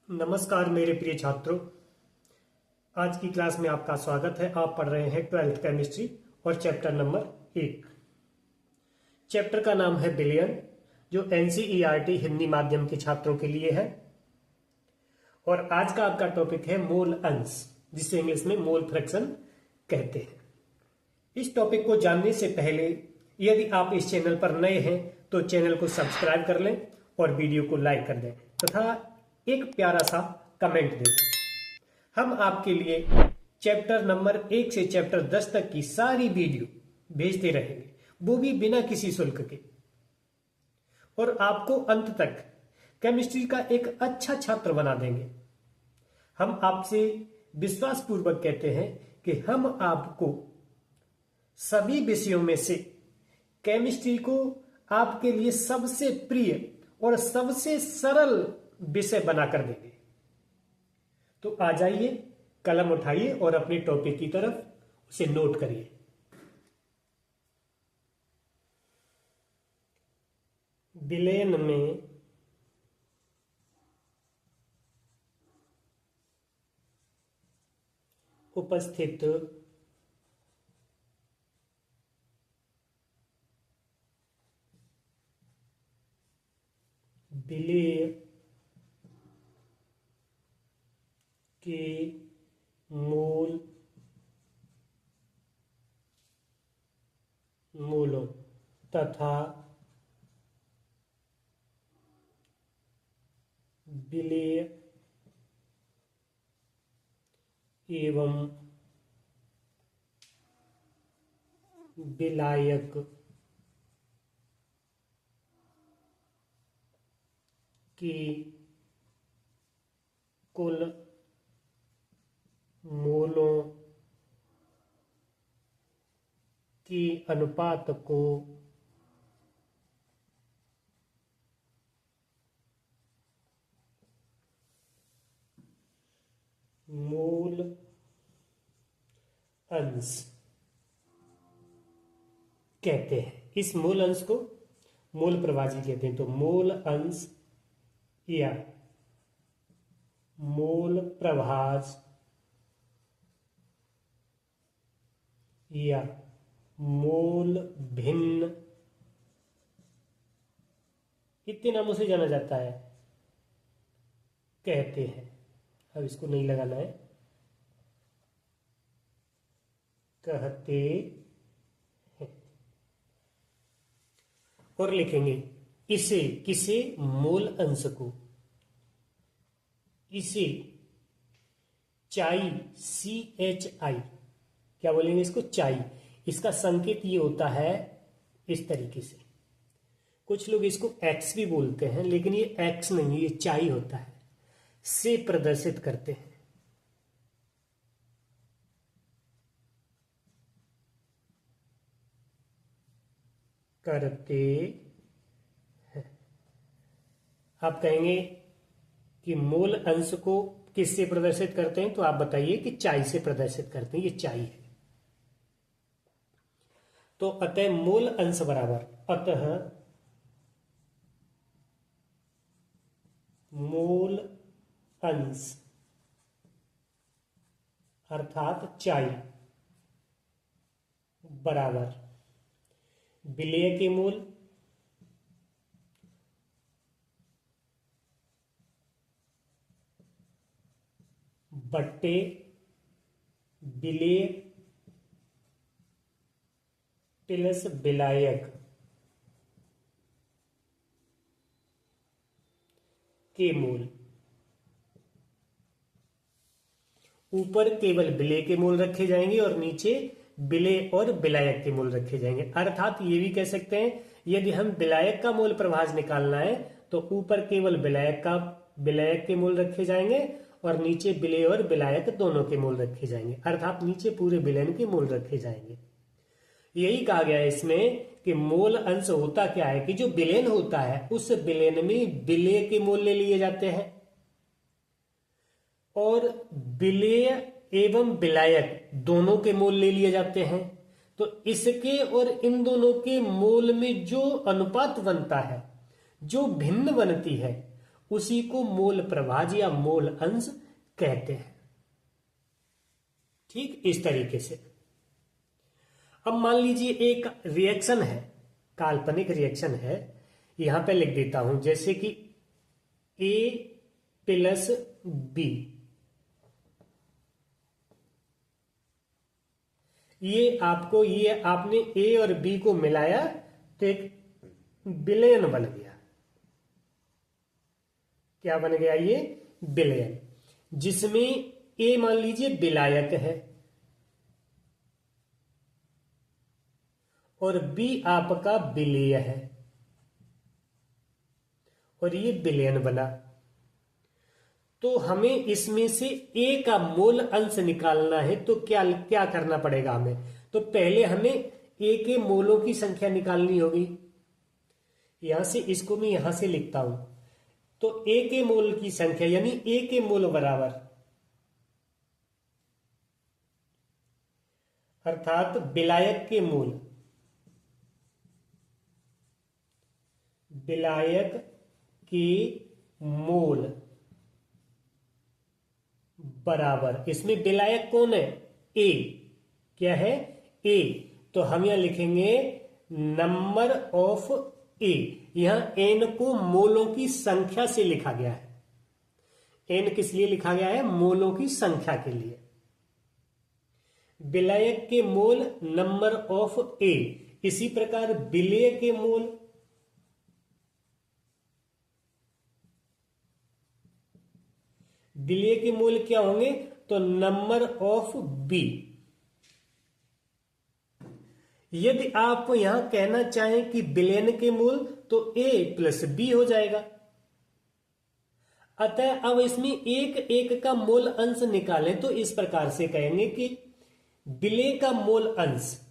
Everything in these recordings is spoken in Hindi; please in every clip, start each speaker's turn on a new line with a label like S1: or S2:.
S1: नमस्कार मेरे प्रिय छात्रों। आज की क्लास में आपका स्वागत है। आप पढ़ रहे हैं 12th केमिस्ट्री और चैप्टर नंबर 1। चैप्टर का नाम है बिलियन, जो एनसीईआरटी हिंदी माध्यम के छात्रों के लिए है। और आज का आपका टॉपिक है मोल अंश, जिसे इंग्लिश में मोल फ्रैक्शन कहते हैं। इस टॉपिक को जानने से पहले यदि आप इस चैनल पर नए हैं तो चैनल को सब्सक्राइब कर लें और वीडियो को लाइक कर दें तथा एक प्यारा सा कमेंट दे दें। हम आपके लिए चैप्टर नंबर 1 से चैप्टर 10 तक की सारी वीडियो भेजते रहेंगे, वो भी बिना किसी शुल्क के, और आपको अंत तक केमिस्ट्री का एक अच्छा छात्र बना देंगे। हम आपसे विश्वास पूर्वक कहते हैं कि हम आपको सभी विषयों में से केमिस्ट्री को आपके लिए सबसे प्रिय और सबसे सरल विषय बनाकर देंगे। तो आ जाइए, कलम उठाइए और अपने टॉपिक की तरफ उसे नोट करिए। विलयन में उपस्थित विलेय के मूलों तथा विलेय एवं विलायक की कुल मोलों की अनुपात को मोल अंश कहते हैं। इस मोल अंश को मोल प्रभाजी कहते हैं। तो मोल अंश या मोल प्रभाज या मोल भिन्न इतने नामों से जाना जाता है, कहते हैं। अब इसको नहीं लगाना है, कहते हैं। और लिखेंगे इसे, किसे, मोल अंश को, इसे चाई, CHI, क्या बोलेंगे इसको, चाई। इसका संकेत ये होता है इस तरीके से। कुछ लोग इसको एक्स भी बोलते हैं, लेकिन ये एक्स नहीं, ये चाई होता है, से प्रदर्शित करते हैं। करते हैं। आप कहेंगे कि मोल अंश को किससे प्रदर्शित करते हैं, तो आप बताइए कि चाई से प्रदर्शित करते हैं। ये चाई है। तो अतः मोल अंश बराबर, अतः मोल अंश अर्थात चाई बराबर विलेय के मोल बट्टे विलेय प्लस विलायक के मूल। ऊपर केवल विलेय के मूल रखे जाएंगे और नीचे विलेय और विलायक के मूल रखे जाएंगे। अर्थात ये भी कह सकते हैं, यदि हम विलायक का मूल प्रभाज निकालना है तो ऊपर केवल विलायक के मूल रखे जाएंगे और नीचे विलेय और विलायक दोनों के मूल रखे जाएंगे। अर्थात नीचे पूरे विलयन के मूल रखे जाएंगे। यही कहा गया है इसमें कि मोल अंश होता क्या है कि जो विलयन होता है उस विलयन में विलेय के मूल ले लिए जाते हैं और विलेय एवं विलायक दोनों के मूल ले लिए जाते हैं। तो इसके और इन दोनों के मोल में जो अनुपात बनता है, जो भिन्न बनती है, उसी को मोल प्रभाज या मोल अंश कहते हैं। ठीक इस तरीके से। अब मान लीजिए एक रिएक्शन है, काल्पनिक रिएक्शन है, यहां पे लिख देता हूं, जैसे कि A प्लस B, ये आपने A और B को मिलाया तो एक विलयन बन गया। क्या बन गया? ये विलयन, जिसमें A मान लीजिए विलायक है और B आपका विलेय है और ये विलयन बना। तो हमें इसमें से A का मोल अंश निकालना है, तो क्या क्या करना पड़ेगा हमें? तो पहले हमें A के मोलों की संख्या निकालनी होगी। यहां से इसको मैं यहां से लिखता हूं, तो A के मोल की संख्या यानी A के मोल बराबर, अर्थात विलायक के मोल, विलायक के मोल बराबर, इसमें विलायक कौन है? A। क्या है? A। तो हम यहां लिखेंगे नंबर ऑफ A। यहां n को मोलों की संख्या से लिखा गया है। n किस लिए लिखा गया है? मोलों की संख्या के लिए। विलायक के मोल नंबर ऑफ A। इसी प्रकार विलेय के मोल, विलेय के मोल क्या होंगे? तो नंबर ऑफ B। यदि आप यहां कहना चाहें कि विलयन के मोल, तो A प्लस B हो जाएगा। अतः अब इसमें एक एक का मोल अंश निकालें तो इस प्रकार से कहेंगे कि विलेय का मोल अंश,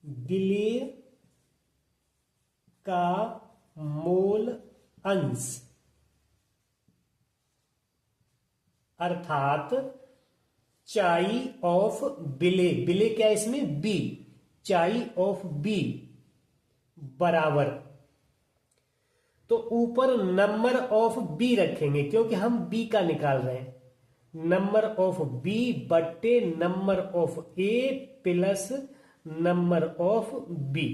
S1: विलेय का मोल अंश अर्थात चाई ऑफ विलेय, विलेय क्या है इसमें? बी, चाई ऑफ बी बराबर, तो ऊपर नंबर ऑफ बी रखेंगे क्योंकि हम बी का निकाल रहे हैं। नंबर ऑफ बी बट्टे number of A plus number of B,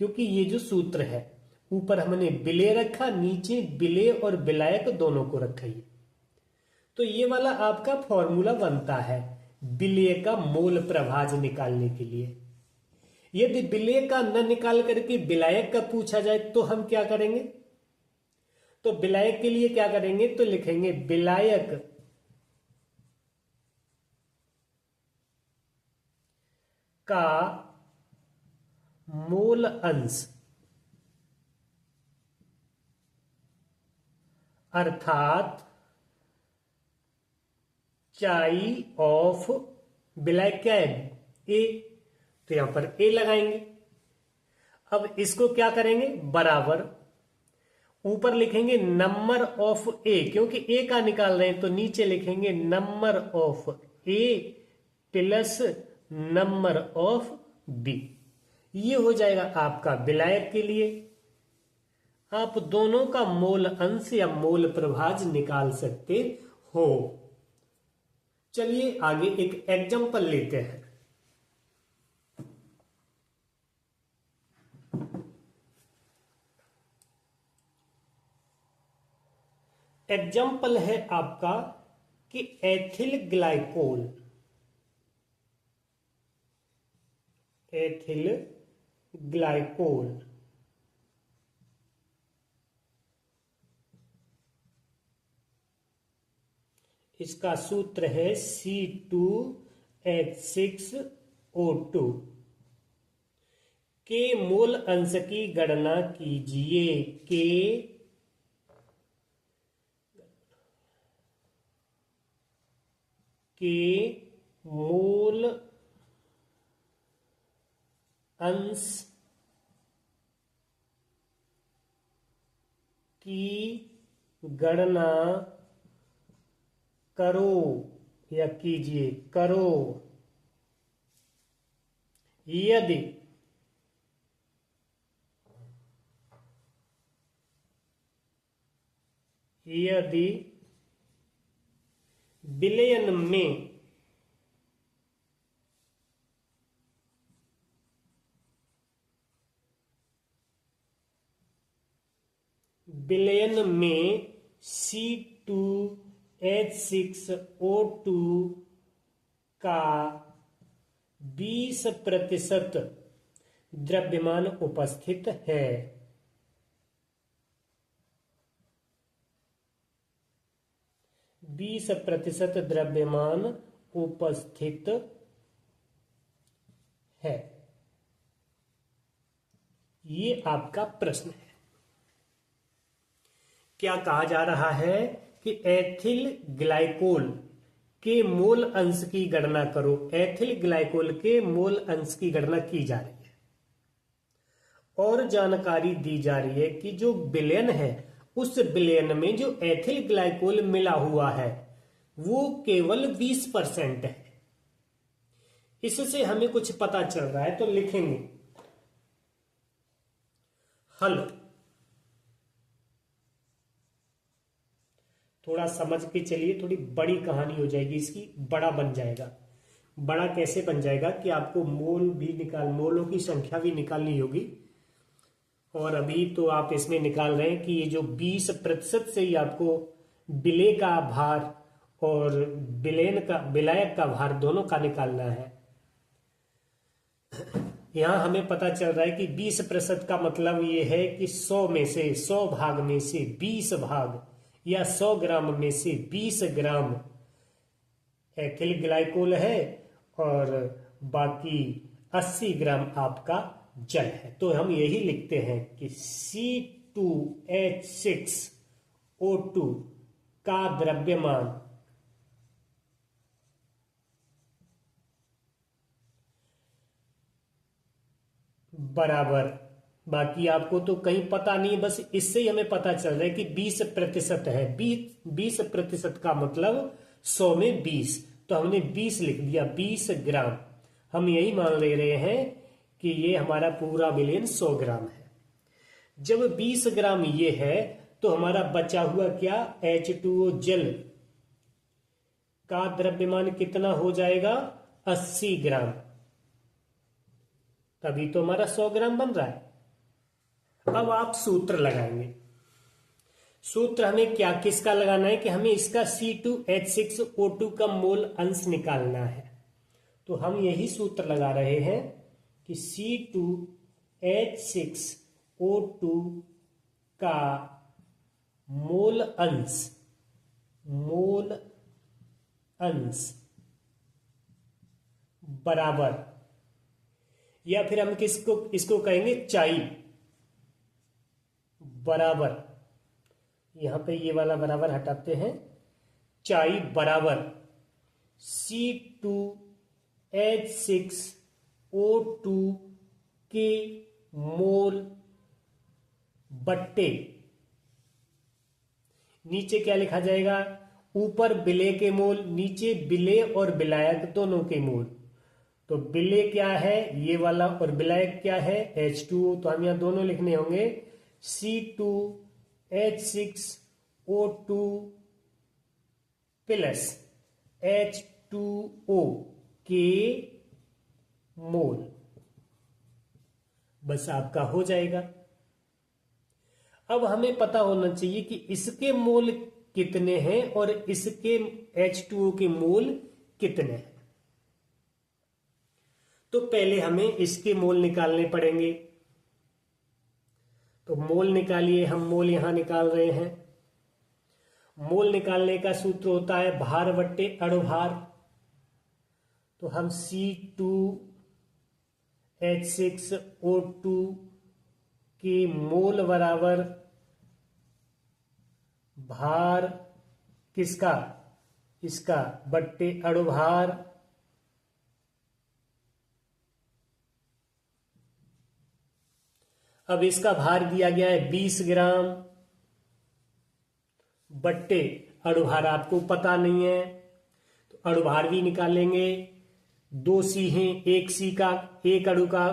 S1: क्योंकि ये जो सूत्र है ऊपर हमने विलेय रखा, नीचे विलेय और विलायक दोनों को रखा है। तो ये वाला आपका फॉर्मूला बनता है विलेय का मोल प्रभाज निकालने के लिए। यदि विलेय का न निकाल करके विलायक का पूछा जाए तो हम क्या करेंगे? तो विलायक के लिए क्या करेंगे? तो लिखेंगे विलायक का मोल अंश अर्थात चाई ऑफ विलायक क्या है? ए, तो यहां पर ए लगाएंगे। अब इसको क्या करेंगे? बराबर, ऊपर लिखेंगे नंबर ऑफ ए, क्योंकि ए का निकाल रहे हैं तो नीचे लिखेंगे number of A plus number of B. ये हो जाएगा आपका विलायक के लिए। आप दोनों का मोल अंश या मोल प्रभाज निकाल सकते हो। चलिए आगे एक एग्जांपल लेते हैं। एग्जाम्पल है आपका कि एथिल ग्लाइकोल, एथिल ग्लाइकोल इसका सूत्र है C2H6O2 के मोल अंश की गणना कीजिए। के मोल अंश की गणना करो या कीजिए, करो यदि यदि विलयन में C2H6O2 का 20% द्रव्यमान उपस्थित है। 20% द्रव्यमान उपस्थित है, ये आपका प्रश्न है। क्या कहा जा रहा है कि एथिल ग्लाइकोल के मोल अंश की गणना करो। एथिल ग्लाइकोल के मोल अंश की गणना की जा रही है और जानकारी दी जा रही है कि जो विलयन है उस विलयन में जो एथिल ग्लाइकोल मिला हुआ है वो केवल 20% है। इससे हमें कुछ पता चल रहा है, तो लिखेंगे हल। थोड़ा समझ के चलिए, थोड़ी बड़ी कहानी हो जाएगी इसकी, बड़ा बन जाएगा। बड़ा कैसे बन जाएगा कि आपको मोलों की संख्या भी निकालनी होगी। और अभी तो आप इसमें निकाल रहे हैं कि ये जो 20% से ही आपको विलेय का भार और विलायक का भार दोनों का निकालना है। यहां हमें पता चल रहा है कि 20% का मतलब ये है कि 100 भाग में से 20 भाग या 100 ग्राम में से 20 ग्राम एथिल ग्लाइकोल है और बाकी 80 ग्राम आपका जल है। तो हम यही लिखते हैं कि C2H6O2 का द्रव्यमान बराबर, बाकी आपको तो कहीं पता नहीं, बस इससे ही हमें पता चल रहा है कि 20% है। 20% का मतलब 100 में 20, तो हमने 20 लिख दिया, 20 ग्राम। हम यही मान ले रहे हैं कि ये हमारा पूरा विलयन 100 ग्राम है। जब 20 ग्राम ये है तो हमारा बचा हुआ क्या, H2O जल का द्रव्यमान कितना हो जाएगा, 80 ग्राम। तभी तो हमारा 100 ग्राम बन रहा है। अब आप सूत्र लगाएंगे। सूत्र हमें क्या किसका लगाना है कि हमें इसका C2H6O2 का मोल अंश निकालना है। तो हम यही सूत्र लगा रहे हैं कि C2H6O2 का मोल अंश बराबर, या फिर हम इसको कहेंगे चाई बराबर, यहां पे ये वाला बराबर हटाते हैं, चाई बराबर C2H6O2 के मोल बट्टे, नीचे क्या लिखा जाएगा, ऊपर विलेय के मोल, नीचे विलेय और विलायक दोनों के मोल। तो विलेय क्या है ये वाला और विलायक क्या है H2O, तो हम यहां दोनों लिखने होंगे C2H6O2 प्लस H2O के मोल, बस आपका हो जाएगा। अब हमें पता होना चाहिए कि इसके मोल कितने हैं और इसके H2O के मोल कितने हैं। तो पहले हमें इसके मोल निकालने पड़ेंगे। तो मोल निकालिए, हम मोल यहां निकाल रहे हैं। मोल निकालने का सूत्र होता है भार बट्टे अणुभार। तो हम C2H6O2 के मोल बराबर भार किसका, इसका बट्टे अणुभार, अब इसका भार दिया गया है 20 ग्राम बट्टे अणुभार आपको पता नहीं है, तो अणुभार भी निकालेंगे। 2 C हैं, एक C का, एक अणु का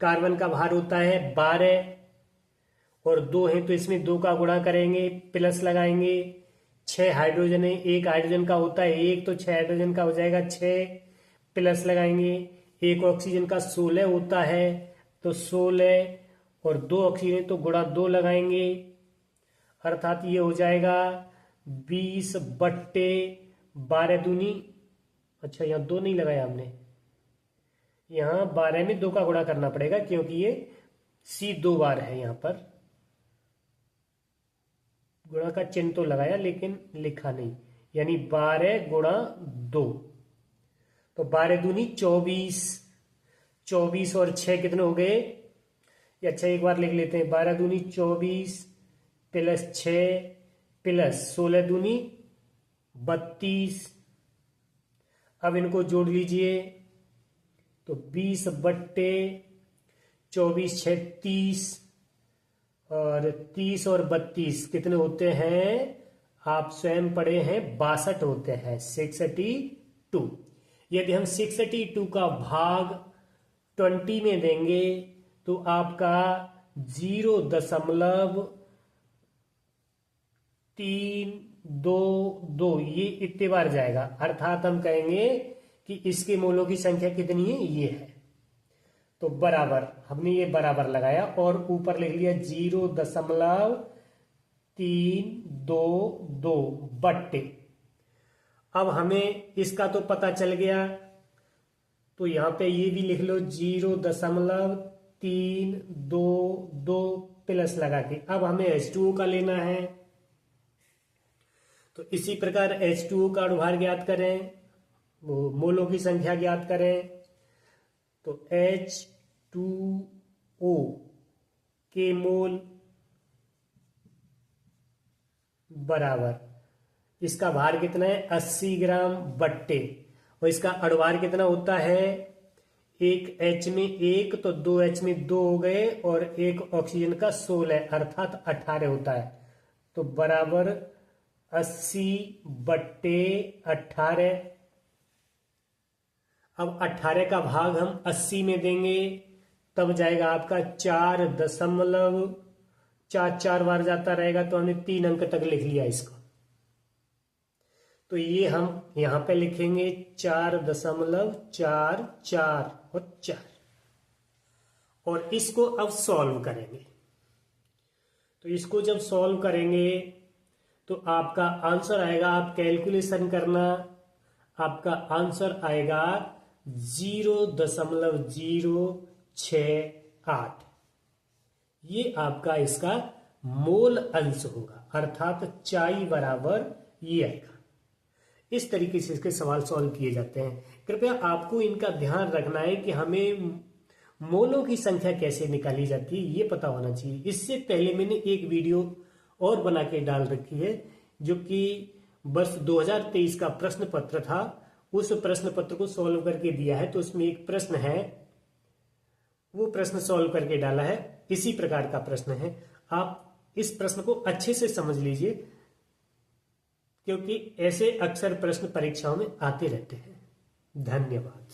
S1: कार्बन का भार होता है 12 और 2 है तो इसमें 2 का गुणा करेंगे, प्लस लगाएंगे। 6 हाइड्रोजन है, एक हाइड्रोजन का होता है 1, तो 6 हाइड्रोजन का हो जाएगा 6, प्लस लगाएंगे। एक ऑक्सीजन का 16 होता है तो 16, और 2 ऑक्सीजन तो गुणा 2 लगाएंगे, अर्थात ये हो जाएगा 20/12 दूनी, अच्छा यहाँ 2 नहीं लगाया हमने, यहाँ 12 में 2 का गुणा करना पड़ेगा क्योंकि ये C 2 बार है, यहाँ पर गुणा का चिन्ह तो लगाया लेकिन लिखा नहीं, यानी 12 गुणा 2, तो 12 दूनी 24, 24 और 6 कितने हो गए, अच्छा एक बार लिख लेते हैं, 12 दूनी 24 प्लस 6 प्लस 16 दूनी 32, अब इनको जोड़ लीजिए तो 20/24 36, और 30 और 32 कितने होते हैं, आप स्वयं पढ़े हैं 62 होते हैं, 62। यदि हम 62 का भाग 20 में देंगे तो आपका 0.322 ये इतने बार जाएगा, अर्थात हम कहेंगे कि इसके मोलों की संख्या कितनी है, ये है। तो बराबर, हमने ये बराबर लगाया और ऊपर लिख लिया 0.322 बट्टे। अब हमें इसका तो पता चल गया, तो यहां पे ये भी लिख लो 0.322 प्लस लगा के। अब हमें H2O का लेना है, तो इसी प्रकार H2O का अणुभार ज्ञात करें, वो मोलों की संख्या ज्ञात करें, तो H2O के मोल बराबर, इसका भार कितना है 80 ग्राम बट्टे, और इसका अणुभार कितना होता है, एक H में 1 तो 2 H में 2 हो गए, और एक ऑक्सीजन का 16 अर्थात 18 होता है, तो बराबर 80/18। अब 18 का भाग हम 80 में देंगे, तब जाएगा आपका 4.4 बार जाता रहेगा, तो हमने 3 अंक तक लिख लिया इसको। तो ये हम यहां पे लिखेंगे 4.44 और 4, और इसको अब सॉल्व करेंगे। तो इसको जब सॉल्व करेंगे तो आपका आंसर आएगा, आप कैलकुलेशन करना, आपका आंसर आएगा 0.068। ये आपका इसका मोल अंश होगा, अर्थात चाई बराबर ये आएगा। इस तरीके से इसके सवाल सॉल्व किए जाते हैं। कृपया आपको इनका ध्यान रखना है कि हमें मोलों की संख्या कैसे निकाली जाती है ये पता होना चाहिए। इससे पहले मैंने एक वीडियो और बना के डाल रखी है, जो कि वर्ष 2023 का प्रश्न पत्र था, उस प्रश्न पत्र को सॉल्व करके दिया है। तो उसमें एक प्रश्न है, वो प्रश्न सॉल्व करके डाला है, इसी प्रकार का प्रश्न है। आप इस प्रश्न को अच्छे से समझ लीजिए, क्योंकि ऐसे अक्सर प्रश्न परीक्षाओं में आते रहते हैं। धन्यवाद।